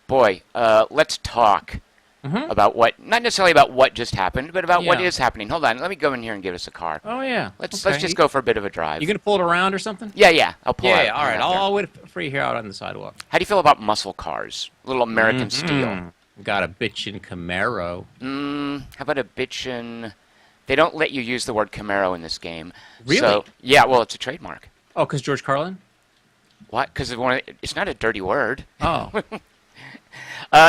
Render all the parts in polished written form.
Boy, let's talk Mm-hmm. about not necessarily about what just happened, but about what Yeah. is happening. Hold on, let me go in here and get us a car. Oh yeah. Let's Okay. just go for a bit of a You drive. gonna pull it around or something? Yeah, yeah, I'll pull Yeah. out, Yeah. All hang right. out I'll, there. I'll wait for you here out on the sidewalk. How do you feel about muscle cars? A little American steel. Got a bitchin' Camaro. How about a bitchin'? They don't let you use the word Camaro in this game. Really? So, yeah, well, it's a trademark. Oh, because George Carlin? What? Because it's not a dirty word. Oh.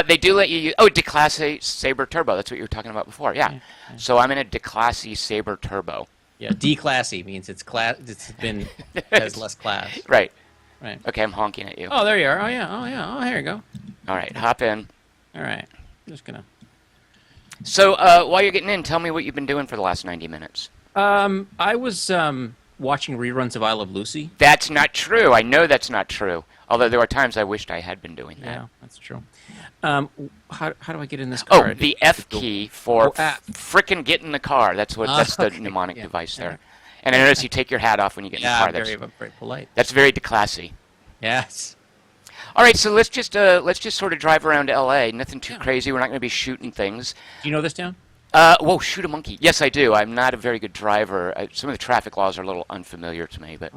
They do let you use. Oh, Declasse Sabre Turbo. That's what you were talking about before. Yeah. So I'm in a Declasse Sabre Turbo. Yeah. D-classy means it's class. It's been has less class. Right. Right. Okay, I'm honking at you. Oh, there you are. Oh yeah. Oh yeah. Oh, here you go. All right, hop in. All right. Just gonna. So while you're getting in, tell me what you've been doing for the last 90 minutes. I was watching reruns of I Love Lucy. That's not true. I know that's not true. Although there were times I wished I had been doing that. Yeah, that's true. How do I get in this Oh, car? the F key for Ah. frickin' get in the car. That's the Okay, mnemonic yeah, device there. right. And I notice you take your hat off when you get in the Yeah, car. I'm very polite. That's very declassy. Yes. All right, so let's just sort of drive around L.A. Nothing too crazy. We're not going to be shooting things. Do you know this town? Whoa, shoot a monkey. Yes, I do. I'm not a very good driver. Some of the traffic laws are a little unfamiliar to me, but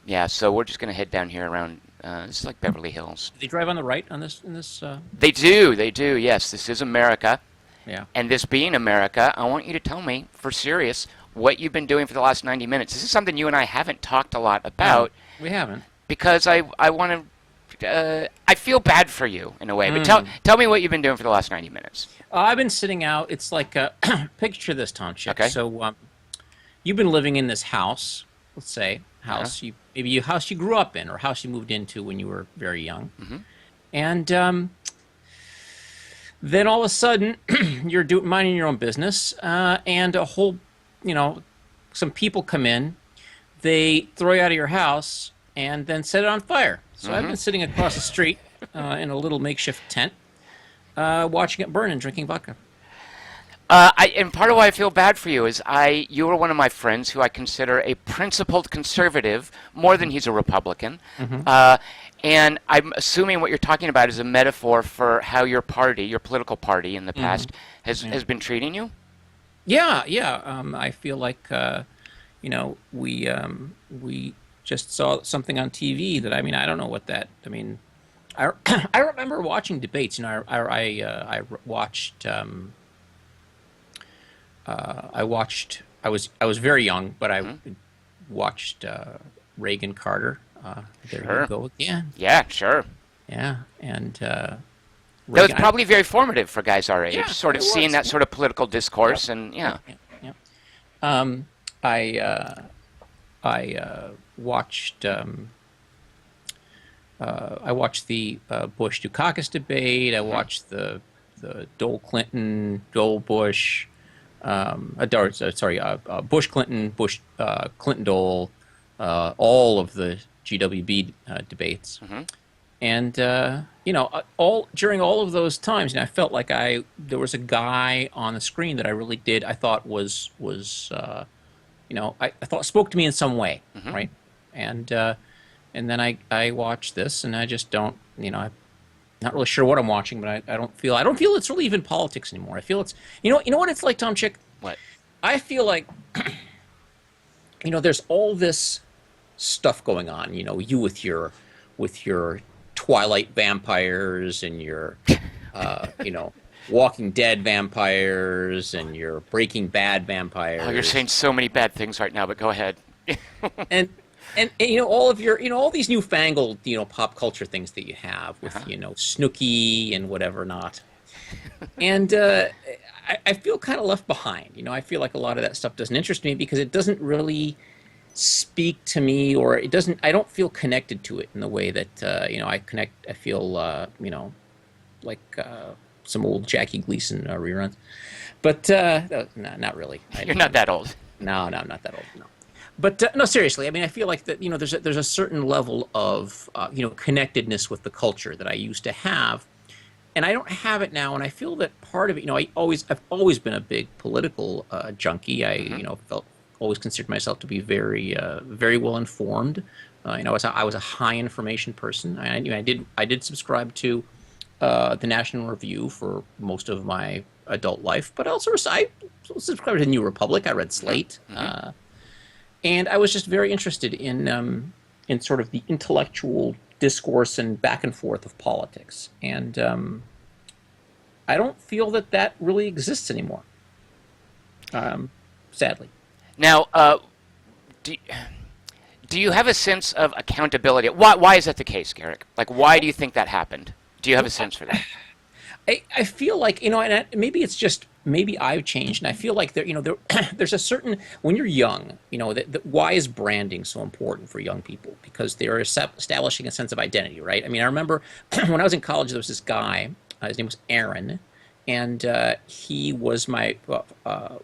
yeah. So we're just going to head down here around. This is like Beverly Hills. Do they drive on the right on this? In this? They do. They do. Yes, this is America. Yeah. And this being America, I want you to tell me, for serious, what you've been doing for the last 90 minutes. This is something you and I haven't talked a lot about We haven't. because I want to. I feel bad for you in a way, but tell me what you've been doing for the last 90 minutes. I've been sitting out. It's like picture this, Tom Chick. Okay. So you've been living in this house. Let's say house. Maybe you house you grew up in, or house you moved into when you were very young. Mm-hmm. And then all of a sudden, you're minding your own business, and a whole, some people come in, they throw you out of your house, and then set it on fire. So I've been sitting across the street in a little makeshift tent, watching it burn and drinking vodka. And part of why I feel bad for you is you were one of my friends who I consider a principled conservative more than he's a Republican. And I'm assuming what you're talking about is a metaphor for how your party, your political party in the past, has been treating you? Yeah, yeah. I feel like we just saw something on TV that I don't know what that. I I remember watching debates. I watched. I was very young, but I watched Reagan Carter. There Sure. you go again. Yeah, sure. Yeah, and That was Reagan, probably very formative for guys our age, Yeah, sort of it seeing was, that yeah. sort of political discourse, and yeah. yeah. I watched the Bush Dukakis debate. I watched the Dole Bush, Bush Clinton Dole, all of the GWB debates. And all during all of those times, I felt like there was a guy on the screen that I really did. I thought was I thought spoke to me in some way, right? And then I watched this, and I just don't, I'm not really sure what I'm watching, but I don't feel it's really even politics anymore. I feel it's you know what it's like, Tom Chick. What? I feel like there's all this stuff going on. You with your Twilight vampires and your Walking Dead vampires and your Breaking Bad vampires. Oh, you're saying so many bad things right now, but go ahead. and all of your all these newfangled pop culture things that you have with Snooki and whatever not. And I feel kind of left behind. I feel like a lot of that stuff doesn't interest me because it doesn't really speak to me, or it doesn't. I don't feel connected to it in the way that I connect. I feel like some old Jackie Gleason reruns, but no, not really. You're not that old. No, I'm not that old. No. But no, seriously. I feel like that. There's a certain level of connectedness with the culture that I used to have, and I don't have it now. And I feel that part of it. I've always been a big political junkie. I always considered myself to be very very well informed. I was a high information person. I did subscribe to the National Review for most of my adult life, but also I subscribed to New Republic. I read Slate, and I was just very interested in sort of the intellectual discourse and back and forth of politics. And I don't feel that that really exists anymore, sadly. Now, do, do you have a sense of accountability? Why is that the case, Garrick? Like, why do you think that happened? Do you have a sense for that? I feel like, and maybe it's just, maybe I've changed, and I feel like there's a certain, when you're young, why is branding so important for young people? Because they're establishing a sense of identity, right? I mean, I remember when I was in college, there was this guy, his name was Aaron, and he was my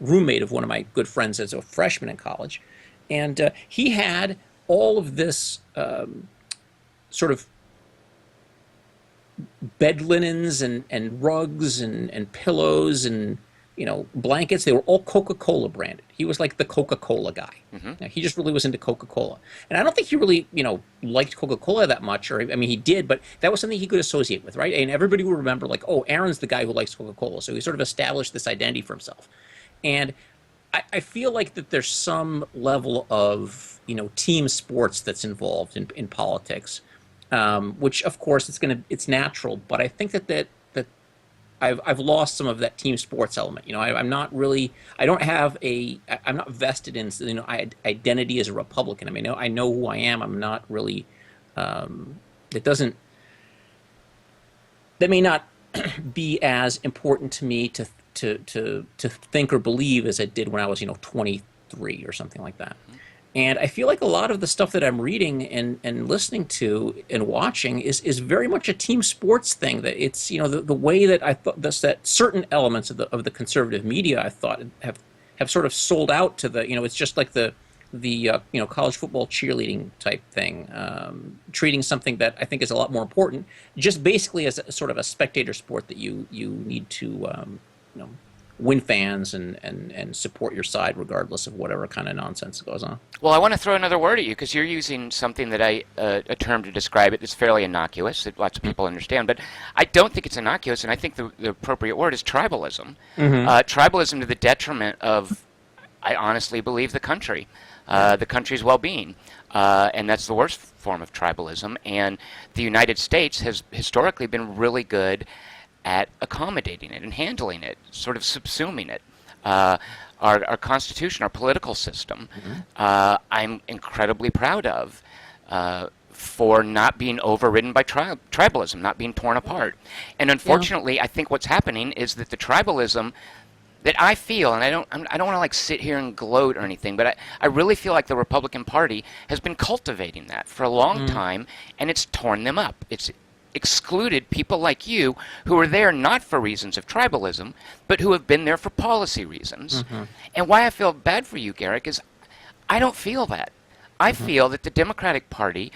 roommate of one of my good friends as a freshman in college, and he had all of this sort of bed linens and rugs and pillows and blankets. They were all Coca-Cola branded. He was like the Coca-Cola guy. Now, he just really was into Coca-Cola, and I don't think he really liked Coca-Cola that much, or I mean he did, but that was something he could associate with, right? And everybody would remember like, oh, Aaron's the guy who likes Coca-Cola, so he sort of established this identity for himself. And I feel like that there's some level of team sports that's involved in politics. Which of course it's natural, but I think that I've lost some of that team sports element. I'm not really, I'm not vested in identity as a Republican. I mean, I know who I am. I'm not really. That may not be as important to me to think or believe as it did when I was 23 or something like that. And I feel like a lot of the stuff that I'm reading and listening to and watching is very much a team sports thing. That it's the way that I thought that certain elements of the conservative media I thought have sort of sold out to the it's just like the college football cheerleading type thing, treating something that I think is a lot more important just basically as a sort of a spectator sport that you need to win fans and support your side regardless of whatever kind of nonsense goes on. Well, I want to throw another word at you because you're using something that a term to describe it that's fairly innocuous that lots of people understand, but I don't think it's innocuous, and I think the appropriate word is tribalism. Tribalism to the detriment of, I honestly believe, the country's well-being, and that's the worst form of tribalism. And the United States has historically been really good at accommodating it and handling it, sort of subsuming it. Our Constitution, our political system, I'm incredibly proud of for not being overridden by tribalism, not being torn apart. And unfortunately, I think what's happening is that the tribalism that I feel, and I don't want to like sit here and gloat or anything, but I really feel like the Republican Party has been cultivating that for a long time, and it's torn them up. It's excluded people like you who are there not for reasons of tribalism, but who have been there for policy reasons. And why I feel bad for you, Garrick, is I don't feel that. I feel that the Democratic Party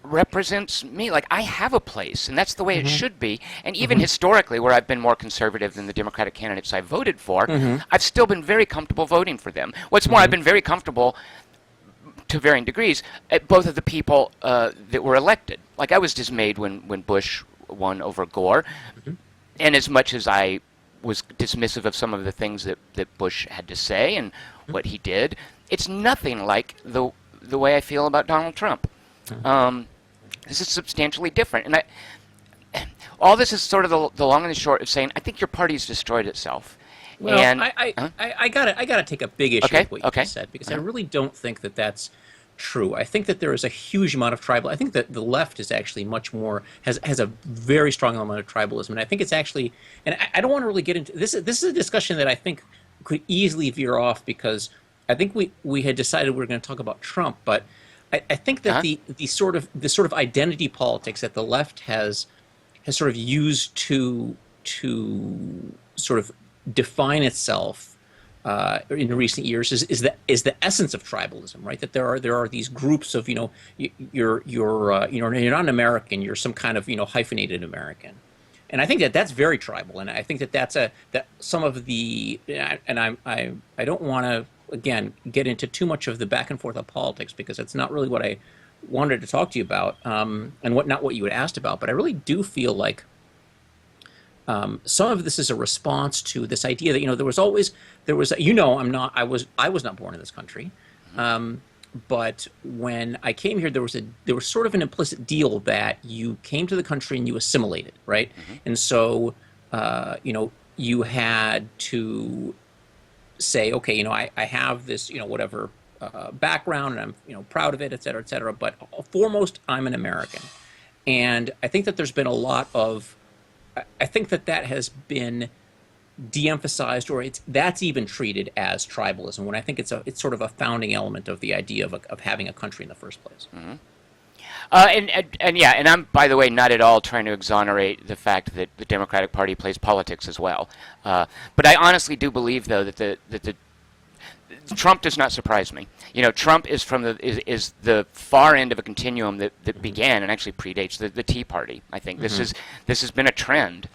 represents me. Like, I have a place, and that's the way it should be. And even historically, where I've been more conservative than the Democratic candidates I voted for, I've still been very comfortable voting for them. What's more, I've been very comfortable to varying degrees, at both of the people that were elected. Like, I was dismayed when Bush won over Gore, and as much as I was dismissive of some of the things that Bush had to say and what he did, it's nothing like the way I feel about Donald Trump. This is substantially different, and all this is sort of the long and the short of saying I think your party's destroyed itself. Well, and, I gotta take a big issue with what you said, because I really don't think that that's true. I think that there is a huge amount of tribal. I think that the left is actually much more has a very strong element of tribalism, and I think it's actually. And I don't want to really get into this. This is a discussion that I think could easily veer off, because I think we had decided we were going to talk about Trump, but I think that the sort of identity politics that the left has sort of used to sort of define itself in recent years is the essence of tribalism, right? That there are these groups of you're not an American, you're some kind of hyphenated American, and I think that that's very tribal, and I think that that's that some of the and I don't want to again get into too much of the back and forth of politics, because it's not really what I wanted to talk to you about, and not what you had asked about, but I really do feel like some of this is a response to this idea that I was not born in this country, but when I came here, there was sort of an implicit deal that you came to the country and you assimilated, right? And so you had to say, okay, I have this, whatever background, and I'm, proud of it, et cetera, et cetera. But foremost, I'm an American. And I think that there's been a lot of, I think that that has been de-emphasized, or that's even treated as tribalism, when I think it's sort of a founding element of the idea of having a country in the first place. And yeah, and I'm, by the way, not at all trying to exonerate the fact that the Democratic Party plays politics as well. But I honestly do believe, though, that the Trump does not surprise me. Trump is from is the far end of a continuum that began and actually predates the Tea Party. I think this has been a trend,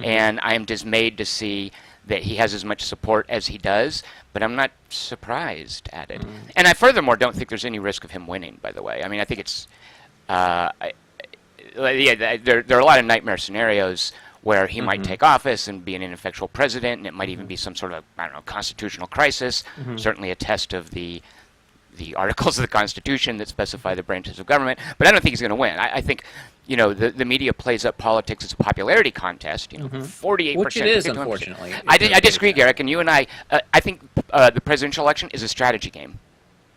and I am dismayed to see that he has as much support as he does, but I'm not surprised at it. And I furthermore don't think there's any risk of him winning, by the way. I mean, I think it's there are a lot of nightmare scenarios where he might take office and be an ineffectual president, and it might even be some sort of, I don't know, constitutional crisis, certainly a test of the articles of the Constitution that specify the branches of government, but I don't think he's going to win. I think, the media plays up politics as a popularity contest, 48%. Which it is, unfortunately. I disagree, Garrick, and you and I think the presidential election is a strategy game.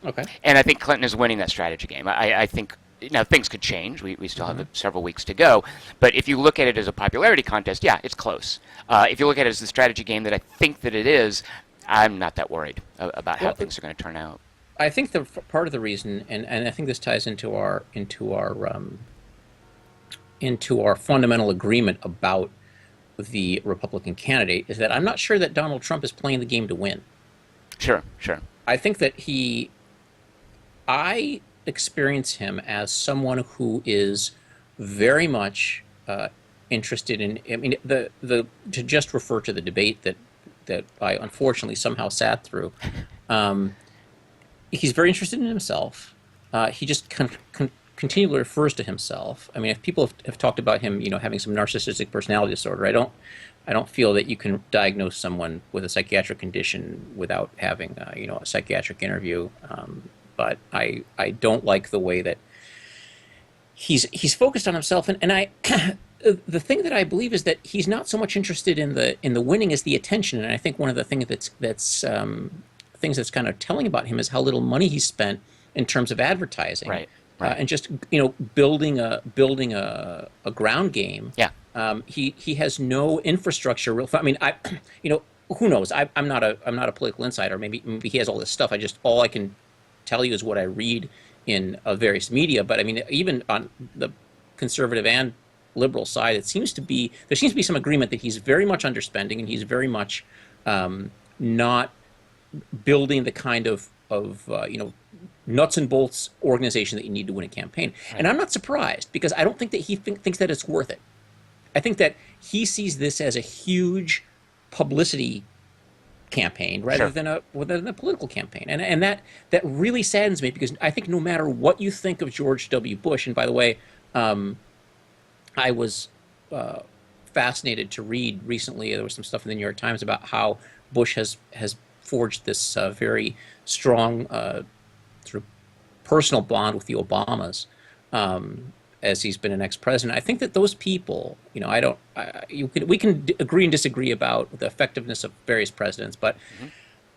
Okay. And I think Clinton is winning that strategy game. I think, now things could change. We still have several weeks to go. But if you look at it as a popularity contest, yeah, it's close. If you look at it as the strategy game that I think that it is, I'm not that worried about how things are going to turn out. I think part of the reason, and I think this ties into our fundamental agreement about the Republican candidate, is that I'm not sure that Donald Trump is playing the game to win. Sure. I think that I experience him as someone who is very much interested in. I mean, to just refer to the debate that I unfortunately somehow sat through. He's very interested in himself. He just continually refers to himself. I mean, if people have talked about him, having some narcissistic personality disorder, I don't feel that you can diagnose someone with a psychiatric condition without having a psychiatric interview. But I don't like the way that he's focused on himself, and I the thing that I believe is that he's not so much interested in the winning as the attention. And I think one of the things that's kind of telling about him is how little money he spent in terms of advertising, right. And just building a ground game. Yeah. He has no infrastructure. I mean, who knows? I'm not a political insider. Maybe he has all this stuff. All I can tell you is what I read in various media. But I mean, even on the conservative and liberal side, there seems to be some agreement that he's very much underspending, and he's very much not building the kind of nuts and bolts organization that you need to win a campaign. Right. And I'm not surprised, because I don't think that he thinks that it's worth it. I think that he sees this as a huge publicity campaign rather than a political campaign, and that really saddens me, because I think no matter what you think of George W. Bush, and by the way, I was fascinated to read recently. There was some stuff in the New York Times about how Bush has forged this very strong sort of personal bond with the Obamas as he's been an ex-president. I think that those people, we can agree and disagree about the effectiveness of various presidents, but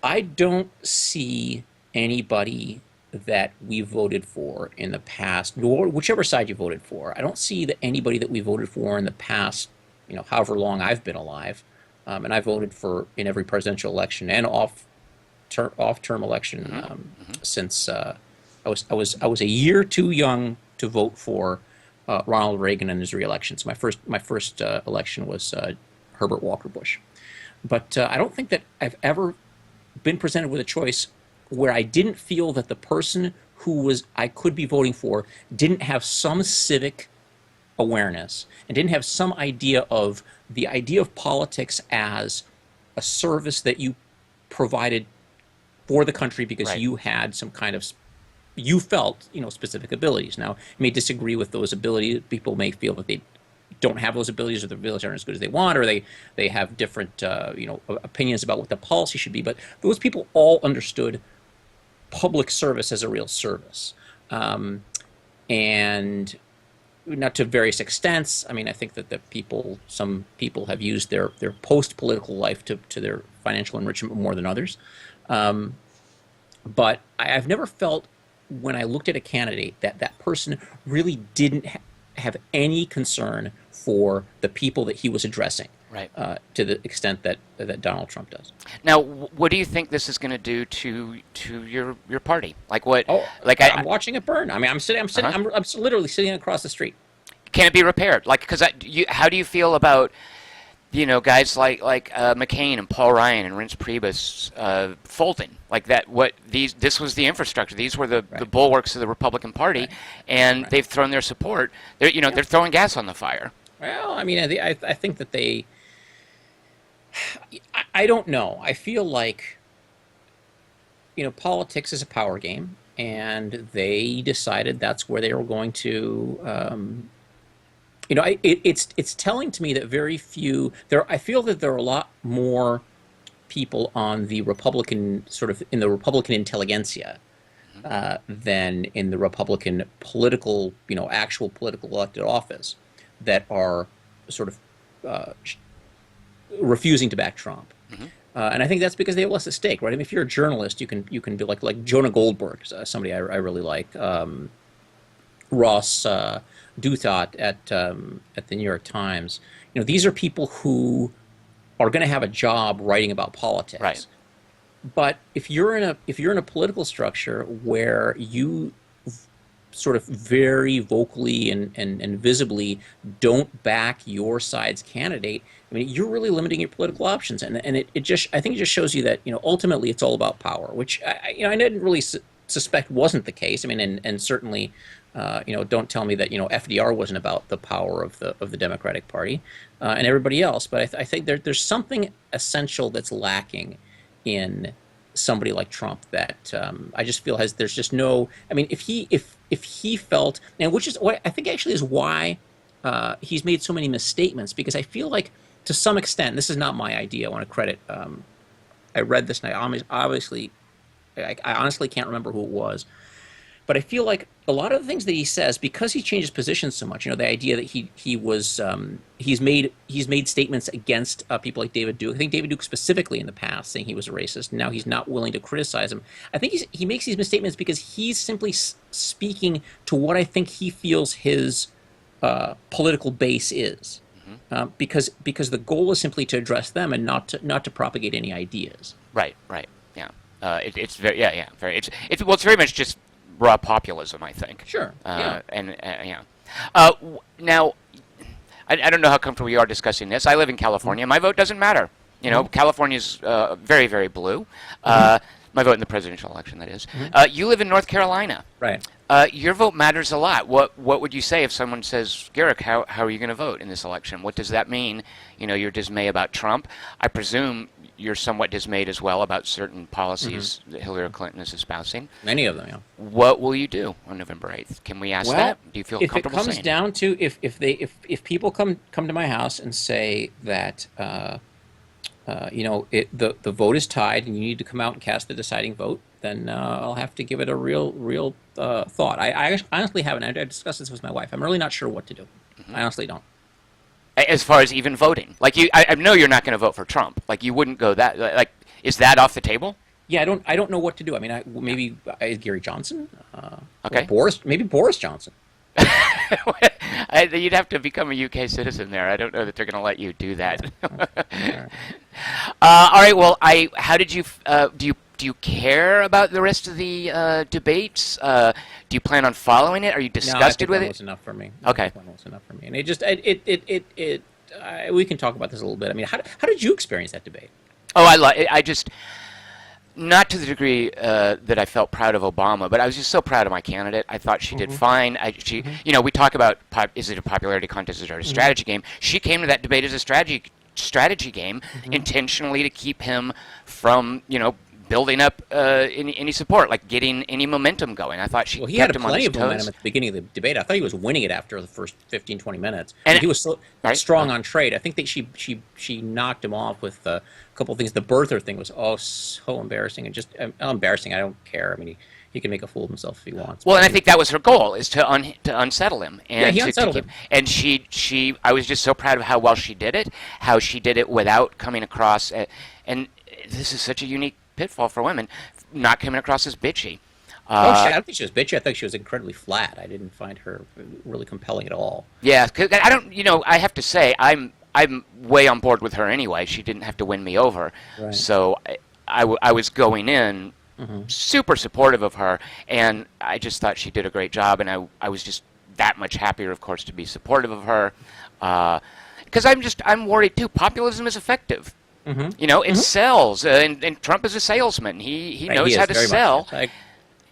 I don't see anybody that we voted for in the past, nor whichever side you voted for. I don't see that anybody that we voted for in the past, however long I've been alive, and I voted for in every presidential election and off-term election since I was a year too young to vote for Ronald Reagan in his re-election. So my first election was Herbert Walker Bush. But I don't think that I've ever been presented with a choice where I didn't feel that the person who I could be voting for didn't have some civic awareness and didn't have some idea of the idea of politics as a service that you provided for the country because you had some kind of, you felt, specific abilities. Now, you may disagree with those abilities. People may feel that don't have those abilities, or their abilities aren't as good as they want, or they have different opinions about what the policy should be. But those people all understood public service as a real service, and not to various extents. I mean, I think that some people have used their post-political life to their financial enrichment more than others. But I've never felt, when I looked at a candidate, that person really didn't have any concern for the people that he was addressing, Right. To the extent that Donald Trump does. Now, what do you think this is going to do to your party? Like what? Oh, like I'm watching it burn. I mean, I'm literally sitting across the street. Can it be repaired? Like, because how do you feel about, guys like McCain and Paul Ryan and Reince Priebus folding like that? This was the infrastructure. These were the bulwarks of the Republican Party, and they've thrown their support. They're throwing gas on the fire. Well, I mean, I think that they. I don't know. I feel like, politics is a power game, and they decided that's where they were going to. It's telling to me that very few there. I feel that there are a lot more people on the Republican in the Republican intelligentsia than in the Republican political, actual political elected office, that are sort of refusing to back Trump. And I think that's because they have less at stake, right? I mean, if you're a journalist, you can be like Jonah Goldberg, somebody I really like, Ross Douthat at the New York Times. These are people who are going to have a job writing about politics. Right. But if you're in a political structure where you sort of very vocally and visibly don't back your side's candidate, I mean, you're really limiting your political options, and I think it just shows you that ultimately it's all about power, which I didn't really suspect wasn't the case. I mean, and certainly, don't tell me that FDR wasn't about the power of the Democratic Party and everybody else, but I think there's something essential that's lacking in somebody like Trump that I just feel there's just no. I mean, if he felt, and which is what I think actually is why he's made so many misstatements, because I feel like to some extent, this is not my idea. I want to credit. I read this, and I honestly can't remember who it was, but I feel like a lot of the things that he says, because he changes positions so much, the idea that he's made statements against people like David Duke. I think David Duke specifically in the past, saying he was a racist, and now he's not willing to criticize him. I think he makes these misstatements because he's simply speaking to what I think he feels his political base is, because the goal is simply to address them and not to propagate any ideas. Right. Yeah. It's very very. It's very much just raw populism, I think. Sure. Yeah. Now, I don't know how comfortable you are discussing this. I live in California. My vote doesn't matter. California's very, very blue. My vote in the presidential election, that is. You live in North Carolina. Right. Your vote matters a lot. What would you say if someone says, Garrick, how are you going to vote in this election? What does that mean? Your dismay about Trump. I presume you're somewhat dismayed as well about certain policies that Hillary Clinton is espousing. Many of them, yeah. What will you do on November 8th? Can we ask that? Do you feel comfortable saying If it comes down to if people come to my house and say that the vote is tied and you need to come out and cast the deciding vote, then I'll have to give it a real thought. I honestly haven't. I discussed this with my wife. I'm really not sure what to do. I honestly don't. As far as even voting, like I know you're not going to vote for Trump. Like you wouldn't go that. Like, is that off the table? Yeah, I don't know what to do. I mean, maybe Gary Johnson. Okay. Maybe Boris Johnson. You'd have to become a UK citizen there. I don't know that they're going to let you do that. All right. Well, how did you do you care about the rest of the debates? Do you plan on following it? Are you disgusted with it? No, I think one was enough for me. Okay. One was enough for me, and we can talk about this a little bit. I mean, how did you experience that debate? Oh, I just. Not to the degree that I felt proud of Obama, but I was just so proud of my candidate. I thought she did fine. We talk about is it a popularity contest, is it a strategy game? She came to that debate as a strategy game, intentionally to keep him from, building up any support, like getting any momentum going. I thought she Well, he kept had him on plenty his of momentum toes. at the beginning of the debate. I thought he was winning it after the first 15, 20 minutes. And He was so right, strong on trade. I think that she knocked him off with a couple of things. The birther thing was so embarrassing, and just embarrassing. I don't care. I mean, he can make a fool of himself if he wants. well, But and I anyway. think that was her goal, is to unsettle him, Yeah, and he to unsettled keep. him. And she I was just so proud of how well she did it, how she did it without coming across. And this is such a unique pitfall for women, not coming across as bitchy. Oh, I don't think she was bitchy. I think she was incredibly flat. I didn't find her really compelling at all. Yeah, 'cause I don't. I have to say, I'm way on board with her anyway. She didn't have to win me over, Right. so I was going in super supportive of her, and I just thought she did a great job, and I was just that much happier, of course, to be supportive of her, because I'm worried too. Populism is effective. It sells, and Trump is a salesman. He Right, knows he how is to very sell. much. I,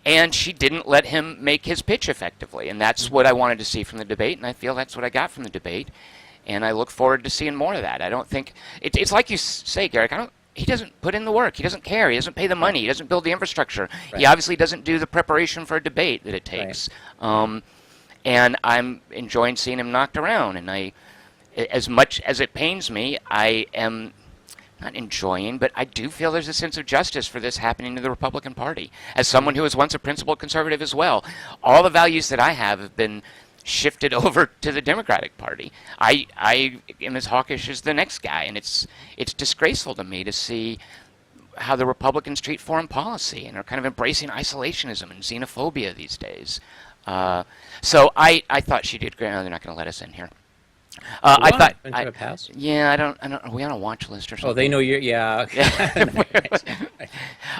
And she didn't let him make his pitch effectively. And that's what I wanted to see from the debate, and I feel that's what I got from the debate. And I look forward to seeing more of that. I don't think it's like you say, Garrick. He doesn't put in the work. He doesn't care. He doesn't pay the money. He doesn't build the infrastructure. Right. He obviously doesn't do the preparation for a debate that it takes. And I'm enjoying seeing him knocked around. And as much as it pains me, I am not enjoying, but I do feel there's a sense of justice for this happening to the Republican Party. As someone who was once a principled conservative as well, all the values that I have been shifted over to the Democratic Party. I am as hawkish as the next guy, and it's disgraceful to me to see how the Republicans treat foreign policy and are kind of embracing isolationism and xenophobia these days. So I thought she did great. No, they're not going to let us in here. I Why? thought, Don't you have a pass? yeah, I don't. Are we on a watch list or something? Oh, they know you're. Yeah.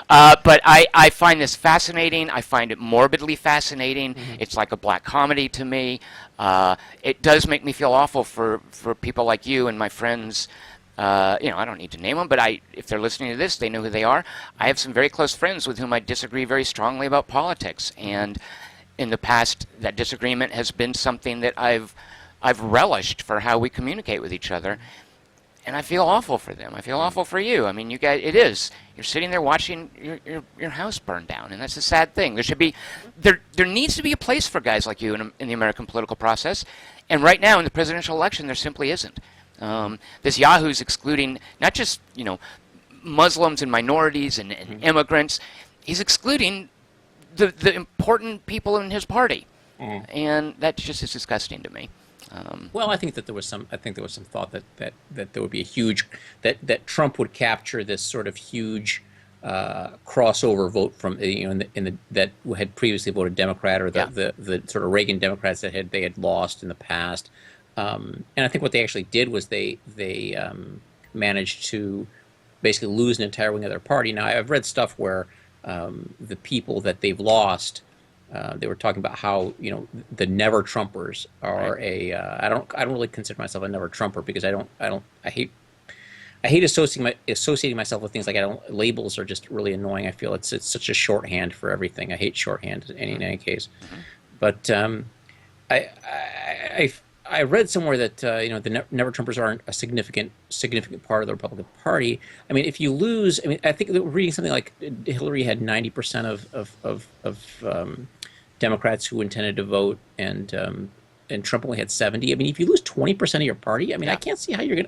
But I find this fascinating. I find it morbidly fascinating. It's like a black comedy to me. It does make me feel awful for people like you and my friends. I don't need to name them, but if they're listening to this, they know who they are. I have some very close friends with whom I disagree very strongly about politics, and in the past, that disagreement has been something that I've relished for how we communicate with each other. And I feel awful for them. I feel awful for you. I mean, you guys, it is. You're sitting there watching your house burn down, and that's a sad thing. There needs to be a place for guys like you in the American political process. And right now, in the presidential election, there simply isn't. This Yahoo's excluding not just Muslims and minorities and immigrants. He's excluding the important people in his party, and that just is disgusting to me. Well, I think that there was some. I think there was some thought that there would be a huge that Trump would capture this sort of huge crossover vote from that had previously voted Democrat, or the sort of Reagan Democrats that they had lost in the past. And I think what they actually did was they managed to basically lose an entire wing of their party. Now, I've read stuff where the people that they've lost. They were talking about how the never Trumpers are Right. I don't really consider myself a never Trumper, because I hate associating myself with things like labels are just really annoying. I feel it's such a shorthand for everything. I hate shorthand in any case. But I read somewhere that the never Trumpers aren't a significant part of the Republican Party. I mean, if you lose, I mean, I think that reading something like Hillary had 90% of Democrats who intended to vote, and Trump only had 70. I mean, if you lose 20% of your party, I mean, I can't see how you're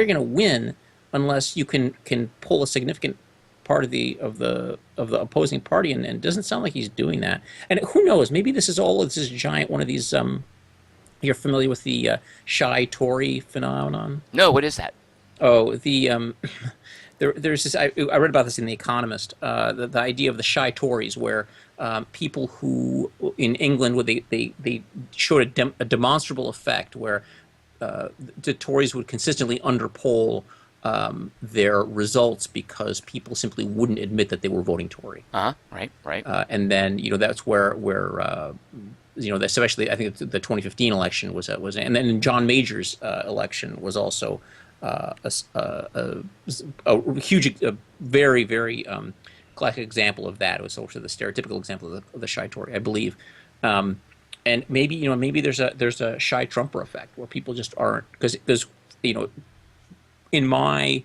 gonna win unless you can pull a significant part of the opposing party, and it doesn't sound like he's doing that. And who knows? Maybe this is giant one of these. You're familiar with the shy Tory phenomenon? No, what is that? Oh, there's this. I read about this in The Economist. The idea of the shy Tories, where people who in England, where they showed a demonstrable effect, where the Tories would consistently underpoll their results because people simply wouldn't admit that they were voting Tory. Right. And then that's where especially I think the 2015 election was, and then John Major's election was also a huge, very, very classic example of that. It was also the stereotypical example of the shy Tory, I believe. And maybe there's a shy Trumper effect where people just aren't, because in my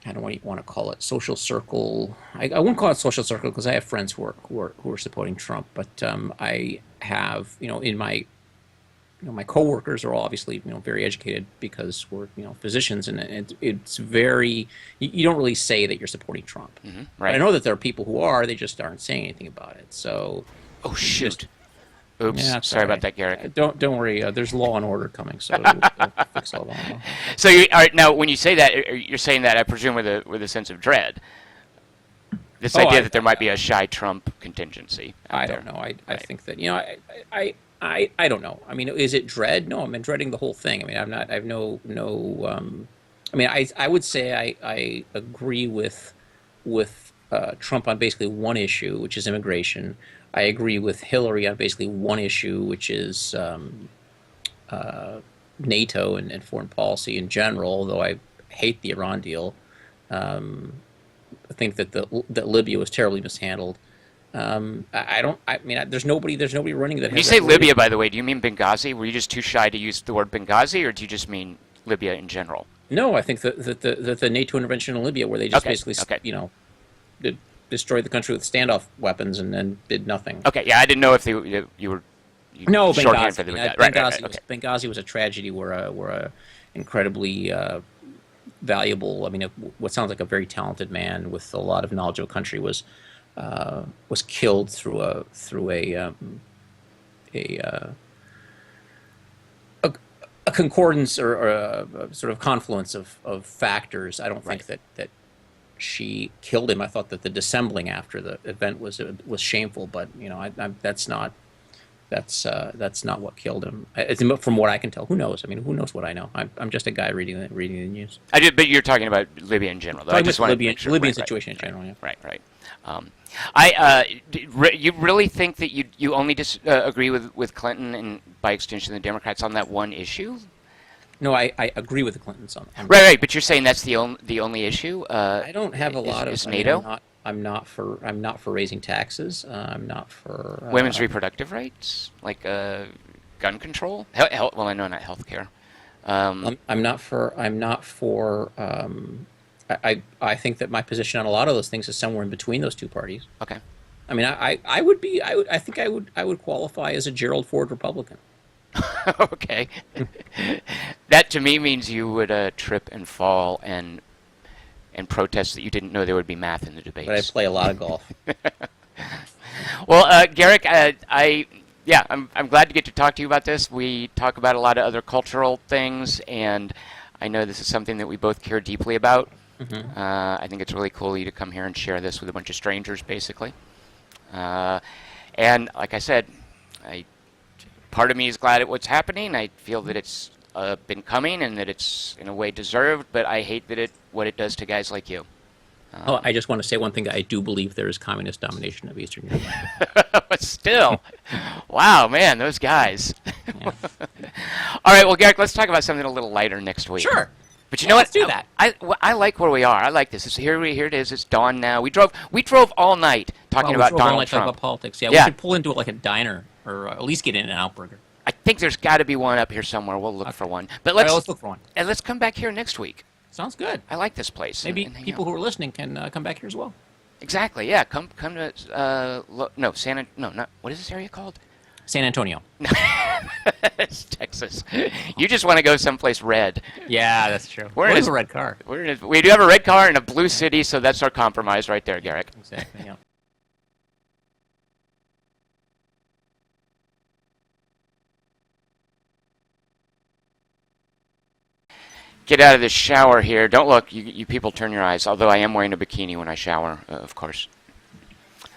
I don't want to call it social circle. I wouldn't call it social circle because I have friends who are supporting Trump, but I have in my my coworkers are all obviously very educated because we're physicians, and it's very you don't really say that you're supporting Trump. But I Right. know that there are people who are. They just aren't saying anything about it. So Oh, just shoot. Oops. yeah, it's all Sorry about right. that, Garrick. Don't worry. There's law and order coming, so we'll fix all that. So, all right, now, when you say that, you're saying that, I presume, with a sense of dread. This Oh, idea that there might be a shy Trump contingency out I there. don't know. I Right. think that I don't know. I mean, is it dread? No, I'm dreading the whole thing. I mean, I'm not. I have no. I mean, I would say I agree with Trump on basically one issue, which is immigration. I agree with Hillary on basically one issue, which is NATO and foreign policy in general. Although I hate the Iran deal, I think that Libya was terribly mishandled. I don't. I mean, there's nobody running that When you has say that Libya, motive. by the way, do you mean Benghazi? Were you just too shy to use the word Benghazi, or do you just mean Libya in general? No, I think that the NATO intervention in Libya, where they just Okay. basically, Okay. did, destroyed the country with standoff weapons and then did nothing. Okay. Yeah, I didn't know if you were No, shorthand Benghazi. for the Benghazi, Right. Right. Right. Okay. Benghazi was a tragedy where a incredibly valuable. I mean, what sounds like a very talented man with a lot of knowledge of a country was killed a a concordance or a sort of confluence of factors. I don't Right. think that she killed him. I thought that the dissembling after the event was shameful, but that's not what killed him. From what I can tell. Who knows? I mean, who knows what I know? I'm just a guy reading the news. I did, but you're talking about Libya in general, though. I Talking just about wanted to Libyan make sure. Libyan Right. Right. situation in general. Yeah. Right. Right. You really think that you only agree with Clinton and by extension the Democrats on that one issue? No, I agree with the Clintons on Right. Right. But you're saying that's the only issue. I don't have a lot is of. I mean, NATO I'm not for raising taxes. I'm not for women's reproductive rights, like gun control? Well, I know not health care. I'm not for. I think that my position on a lot of those things is somewhere in between those two parties. Okay. I mean, I would be. I think I would qualify as a Gerald Ford Republican. Okay. That to me means you would trip and fall and protest that you didn't know there would be math in the debates. But I play a lot of golf. Well, Garrick, I'm glad to get to talk to you about this. We talk about a lot of other cultural things, and I know this is something that we both care deeply about. I think it's really cool of you to come here and share this with a bunch of strangers, basically. And like I said, part of me is glad at what's happening. I feel that it's been coming and that it's in a way deserved, but I hate what it does to guys like you. Oh, I just want to say one thing. I do believe there is communist domination of Eastern Europe. But still, wow, man, those guys. Yeah. All right, well, Garrick, let's talk about something a little lighter next week. Sure. But you Yeah, know what? let's do that. I like where we are. I like this. Here it is. It's dawn now. We drove all night talking about Donald Trump. About politics. Yeah, Yeah. we should pull into like a diner or at least get in an out burger. I think there's got to be one up here somewhere. We'll look for one. But All right, let's let's look for one. and let's come back here next week. Sounds good. I like this place. Maybe and hang people out. who are listening can come back here as well. Exactly. Yeah. Come to not what is this area called? San Antonio. It's Texas. You just want to go someplace red. Yeah, that's true. We're We in have a- a red car. We do have a red car and a blue city, so that's our compromise right there, Garrick. Exactly. Yeah. Get out of this shower here. Don't look. You people turn your eyes. Although I am wearing a bikini when I shower, of course.